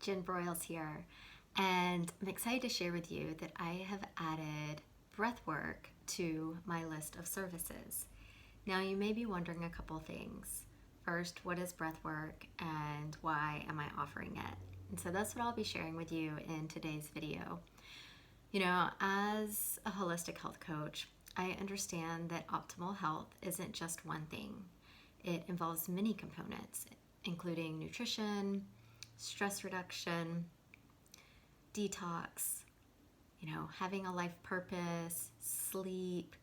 Jen Broyles here, and I'm excited to share with you that I have added Breathwork to my list of services. Now, you may be wondering a couple things. First, what is Breathwork and why am I offering it? And so that's what I'll be sharing with you in today's video. You know, as a holistic health coach, I understand that optimal health isn't just one thing. It involves many components, including nutrition, stress reduction, detox, having a life purpose, sleep,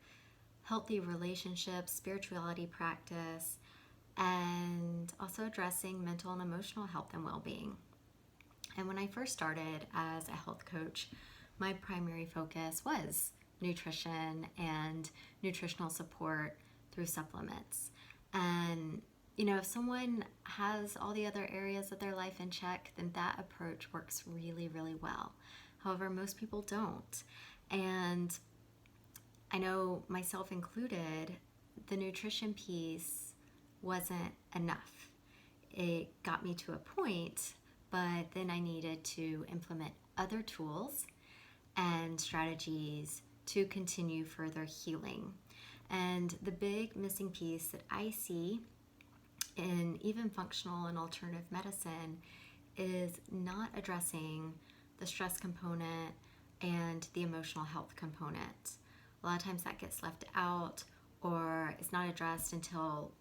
healthy relationships, spirituality practice, and also addressing mental and emotional health and well-being. And when I first started as a health coach, my primary focus was nutrition and nutritional support through supplements. And if someone has all the other areas of their life in check, then that approach works really, really well. However, most people don't. And I know, myself included, the nutrition piece wasn't enough. It got me to a point, but then I needed to implement other tools and strategies to continue further healing. And the big missing piece that I see in even functional and alternative medicine is not addressing the stress component and the emotional health component. A lot of times that gets left out or is not addressed until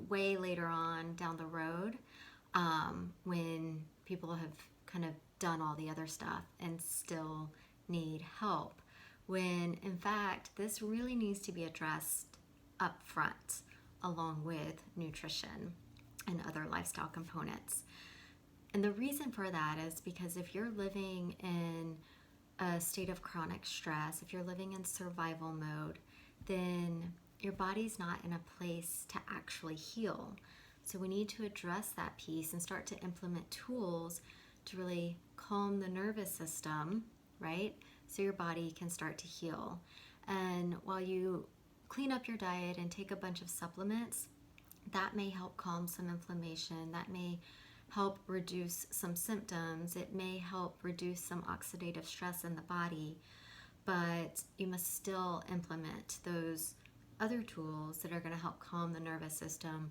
way later on down the road, when people have kind of done all the other stuff and still need help, when in fact this really needs to be addressed up front along with nutrition and other lifestyle components. And the reason for that is because if you're living in a state of chronic stress, if you're living in survival mode, then your body's not in a place to actually heal. So we need to address that piece and start to implement tools to really calm the nervous system, right? So your body can start to heal. And while you clean up your diet and take a bunch of supplements, that may help calm some inflammation, that may help reduce some symptoms, it may help reduce some oxidative stress in the body, but you must still implement those other tools that are going to help calm the nervous system,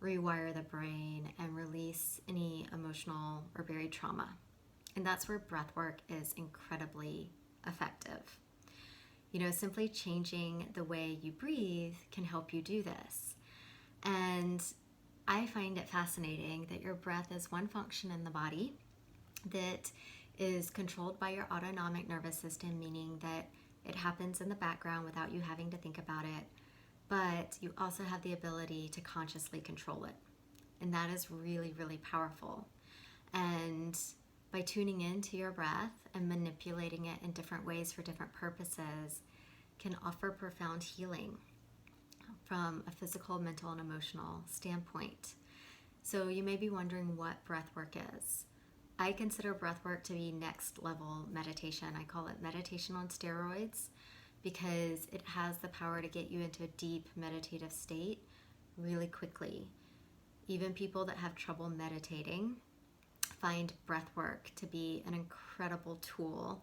rewire the brain, and release any emotional or buried trauma. And that's where breathwork is incredibly effective. Simply changing the way you breathe can help you do this. And I find it fascinating that your breath is one function in the body that is controlled by your autonomic nervous system, meaning that it happens in the background without you having to think about it, but you also have the ability to consciously control it. And that is really, really powerful. And by tuning into your breath and manipulating it in different ways for different purposes can offer profound healing from a physical, mental, and emotional standpoint. So you may be wondering what breathwork is. I consider breathwork to be next level meditation. I call it meditation on steroids because it has the power to get you into a deep meditative state really quickly. Even people that have trouble meditating find breathwork to be an incredible tool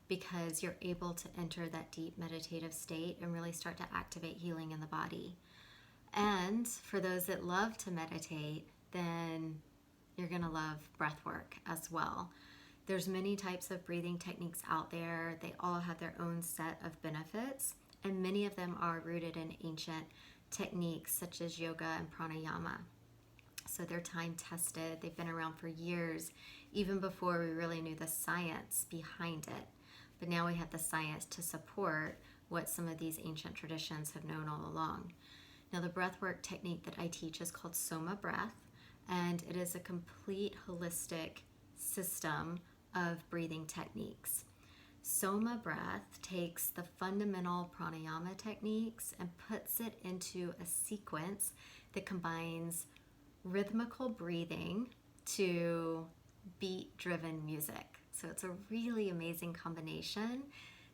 because you're able to enter that deep meditative state and really start to activate healing in the body. And for those that love to meditate, then you're going to love breathwork as well. There's many types of breathing techniques out there. They all have their own set of benefits, and many of them are rooted in ancient techniques such as yoga and pranayama. So they're time tested. They've been around for years, even before we really knew the science behind it. But now we have the science to support what some of these ancient traditions have known all along. Now, the breathwork technique that I teach is called SOMA Breath, and it is a complete holistic system of breathing techniques. SOMA Breath takes the fundamental pranayama techniques and puts it into a sequence that combines rhythmical breathing to beat-driven music. So it's a really amazing combination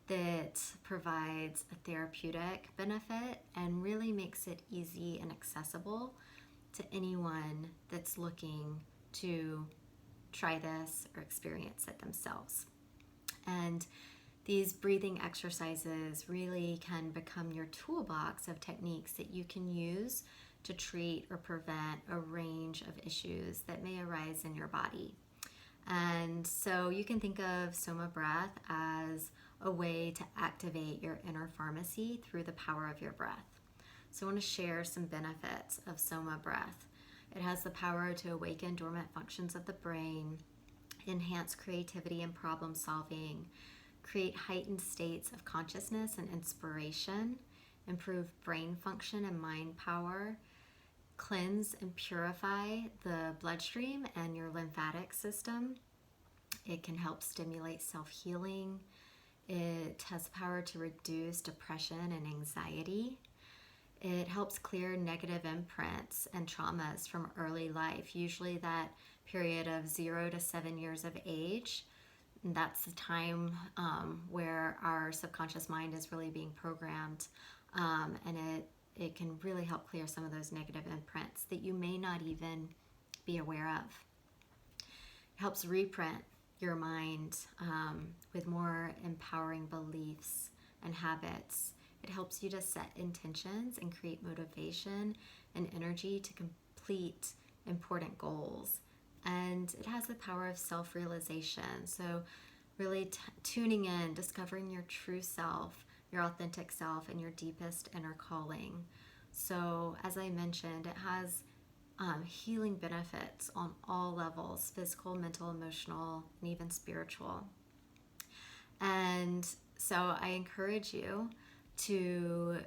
that provides a therapeutic benefit and really makes it easy and accessible to anyone that's looking to try this or experience it themselves. And these breathing exercises really can become your toolbox of techniques that you can use to treat or prevent a range of issues that may arise in your body. And so you can think of SOMA Breath as a way to activate your inner pharmacy through the power of your breath. So I want to share some benefits of SOMA Breath. It has the power to awaken dormant functions of the brain, enhance creativity and problem solving, create heightened states of consciousness and inspiration, improve brain function and mind power, cleanse and purify the bloodstream and your lymphatic system. It can help stimulate self-healing. It has the power to reduce depression and anxiety. It helps clear negative imprints and traumas from early life, usually that period of 0 to 7 years of age. That's the time where our subconscious mind is really being programmed, and it can really help clear some of those negative imprints that you may not even be aware of. It helps reprint your mind with more empowering beliefs and habits. It helps you to set intentions and create motivation and energy to complete important goals. And it has the power of self-realization. So really tuning in, discovering your true self, your authentic self, and your deepest inner calling. So as I mentioned, it has healing benefits on all levels: physical, mental, emotional, and even spiritual. And so I encourage you to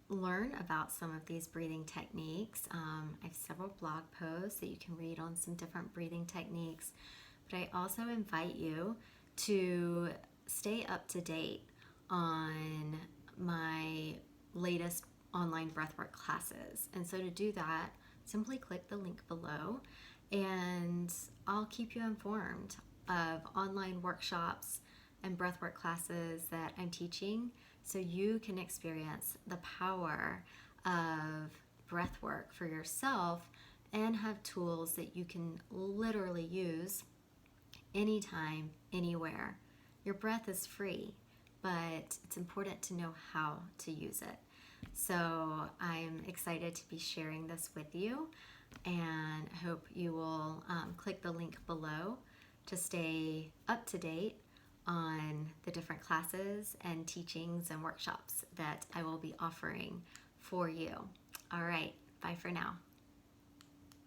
learn about some of these breathing techniques. I have several blog posts that you can read on some different breathing techniques, but I also invite you to stay up to date on my latest online breathwork classes. And so to do that, simply click the link below and I'll keep you informed of online workshops and breathwork classes that I'm teaching, so you can experience the power of breathwork for yourself and have tools that you can literally use anytime, anywhere. Your breath is free, but it's important to know how to use it. So I'm excited to be sharing this with you, and hope you will click the link below to stay up to date on the different classes and teachings and workshops that I will be offering for you. All right, bye for now.